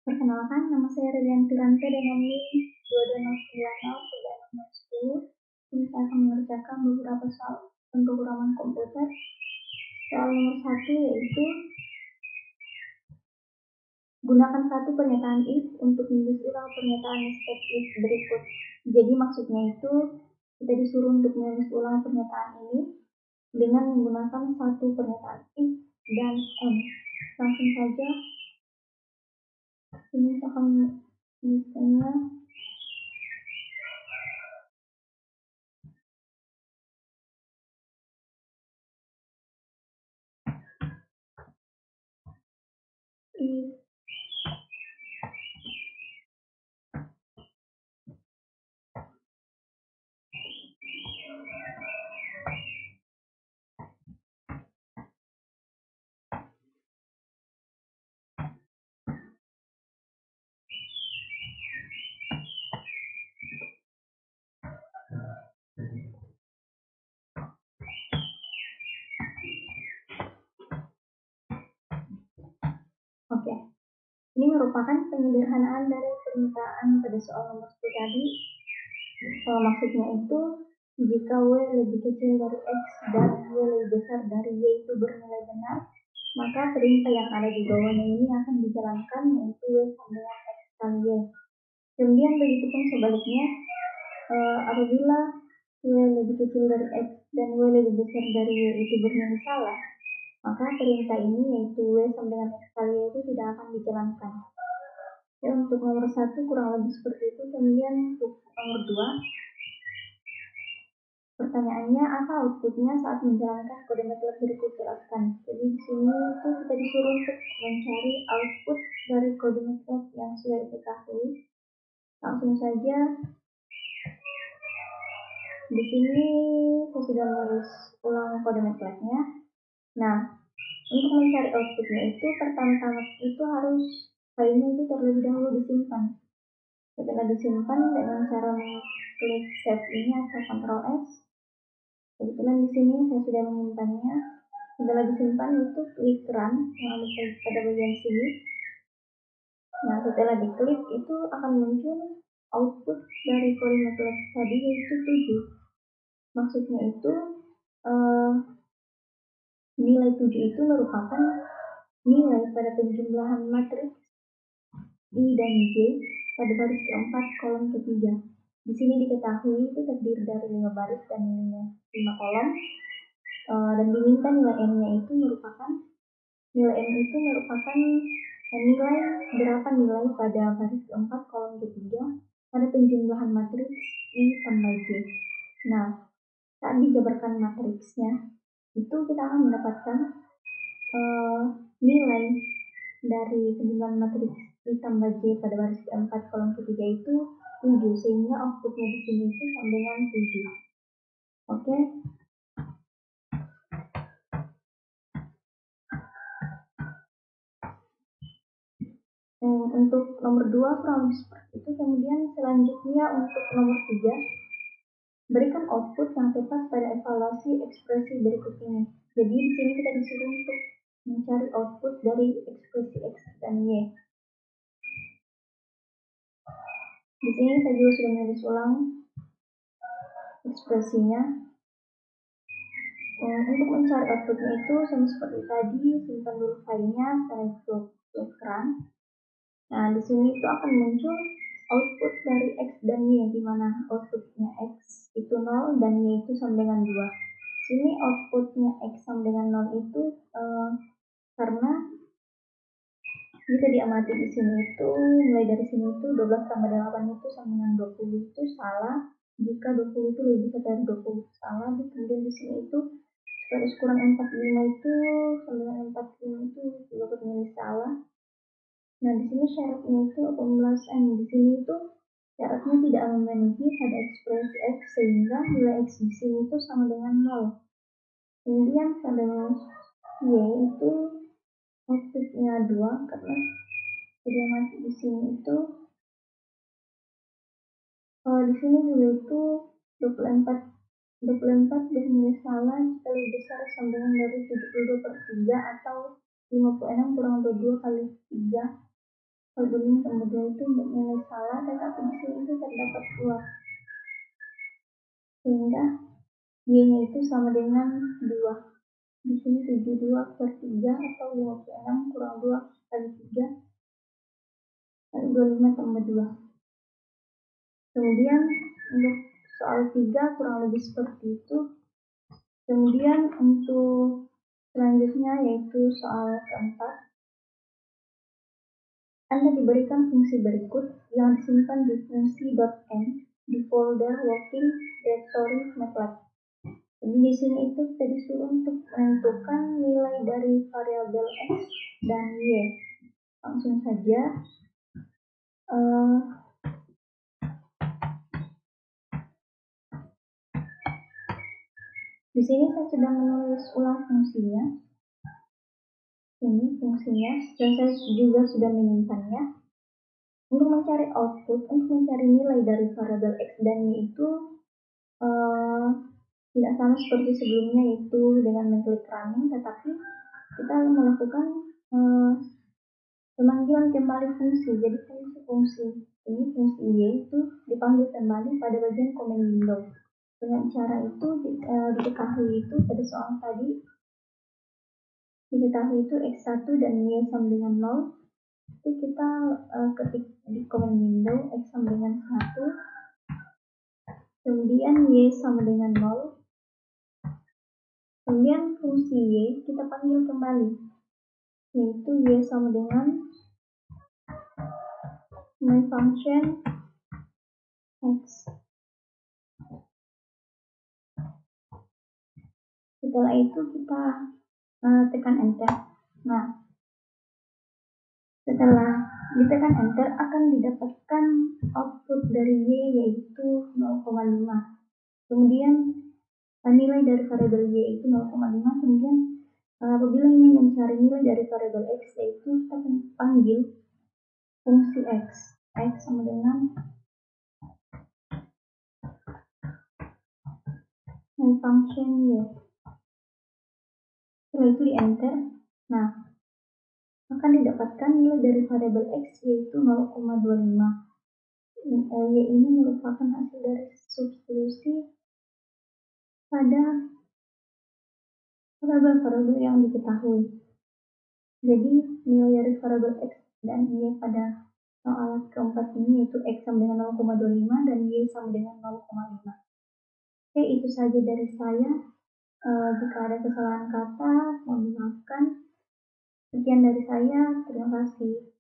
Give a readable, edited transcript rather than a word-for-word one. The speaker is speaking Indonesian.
Perkenalkan, nama saya Rilianti Rante dengan NIM 22090310. Ini saya akan mengerjakan beberapa soal pemrograman komputer. Soal nomor 1 yaitu gunakan satu pernyataan if untuk menulis ulang pernyataan step if berikut. Jadi maksudnya itu kita disuruh untuk menulis ulang pernyataan ini dengan menggunakan satu pernyataan if dan and. Langsung saja ini akan tulisannya. If Oke, ini merupakan penyederhanaan dari pernyataan pada soal nomor 1 tadi. Maksudnya itu, jika W lebih kecil dari X dan Y lebih besar dari Y itu bernilai benar, maka perintah yang ada di bawahnya ini akan dijalankan, yaitu W sama dengan X kali Y. Kemudian begitu pun sebaliknya, apabila W lebih kecil dari X dan Y lebih besar dari Y itu bernilai salah, maka perintah ini yaitu W sama dengan X kali Y itu tidak akan dijalankan. Ya, untuk nomor 1 kurang lebih seperti itu. Kemudian untuk nomor 2, pertanyaannya apa outputnya saat menjalankan kode MATLAB berikut, jelaskan. Jadi di sini itu kita disuruh untuk mencari output dari kode MATLAB yang sudah diketahui. Langsung saja di sini saya sudah menulis ulang kode MATLAB-nya. Nah, untuk mencari outputnya itu pertama-tama itu harus filenya itu terlebih dahulu disimpan. Setelah disimpan dengan cara mengklik save ini atau Ctrl S. Kebetulan di sini saya sudah menyimpannya. Setelah disimpan itu klik run yang ada pada bagian sini. Nah, setelah diklik itu akan muncul output dari kode MATLAB tadi yaitu 7. Maksudnya itu nilai 7 itu merupakan nilai pada penjumlahan matriks I dan J pada baris keempat kolom ketiga. Di sini diketahui itu terdiri dari 5 baris dan 5 kolom, dan diminta nilai n-nya itu merupakan nilai berapa nilai pada baris keempat kolom ketiga pada penjumlahan matriks I tambah J. Nah, saat dijabarkan matriksnya itu kita akan mendapatkan nilai dari penjumlahan matriks I tambah J pada baris keempat kolom ketiga itu 7, sehingga outputnya di sini itu sama dengan 7. Oke. Untuk nomor 2 kurang lebih seperti itu. Kemudian selanjutnya untuk nomor 3, berikan output yang tepat pada evaluasi ekspresi berikut ini. Jadi di sini kita disuruh untuk mencari output dari ekspresi X dan Y. Di sini saya juga sudah menulis ulang ekspresinya. Untuk mencari outputnya itu sama seperti tadi, simpan dulu filenya, setelah itu klik run. Nah, di sini itu akan muncul output dari X dan Y, di mana outputnya X itu 0 dan Y itu sama dengan 2. Di sini outputnya X sama dengan 0 itu karena jika diamati di sini itu mulai dari sini itu 12 tambah 8 itu sama dengan 20 itu salah. Jika 20 itu lebih besar dari 20 salah. Kemudian di sini itu 100 kurang 45 itu sama dengan 45 itu juga bernilai salah. Nah, di sini syaratnya itu pemulasan. Di sini itu syaratnya tidak memenuhi pada ekspresi X, sehingga nilai X di sini itu sama dengan 0. Kemudian pada Y itu outputnya 2 karena dia mati di sini itu di sini juga itu 24 bernilai salah jika lebih besar sama dengan dari 72/3 atau 56 kurang 22 kali 3. Kalau dulu tambah 2 itu untuk nilai salah, tetapi di sini itu terdapat 2. Sehingga Y-nya itu sama dengan 2. Di sini 72 per 3 atau 56 kurang 2 kali 3 kali 25 tambah 2. Kemudian untuk soal 3 kurang lebih seperti itu. Kemudian untuk selanjutnya yaitu soal keempat. Anda diberikan fungsi berikut yang disimpan di fungsi.m di folder working directory MATLAB. Jadi di sini itu kita disuruh untuk menentukan nilai dari variabel x dan y. Langsung saja. Di sini saya sudah menulis ulang fungsinya. Ini fungsinya, dan saya juga sudah menyimpannya. Untuk mencari output, untuk mencari nilai dari variabel x dan y itu tidak sama seperti sebelumnya, yaitu dengan mengklik running, tetapi kita melakukan pemanggilan kembali fungsi. Jadi fungsi ini, fungsi y itu dipanggil kembali pada bagian command window. Dengan cara itu diketahui itu pada soal tadi, diketahui itu x1 dan y sama dengan 0. Itu kita ketik di command window x sama dengan 1, kemudian y sama dengan 0. Kemudian fungsi y kita panggil kembali, yaitu y sama dengan my function x. Setelah itu kita tekan enter. Nah, setelah ditekan enter akan didapatkan output dari y yaitu 0,5. Kemudian nilai dari variabel y itu 0,5. Kemudian apabila ingin mencari nilai dari variabel x, yaitu kita panggil fungsi x. X sama dengan my function y. Setelah itu di enter. Nah, akan didapatkan nilai dari variabel x yaitu 0,25. Y ini merupakan hasil dari substitusi pada variabel-variabel yang diketahui. Jadi nilai dari variabel x dan y pada soal keempat ini yaitu x sama dengan 0,25 dan y sama dengan 0,5. Oke, itu saja dari saya. Jika ada kesalahan kata, mohon dimaafkan. Sekian dari saya, terima kasih.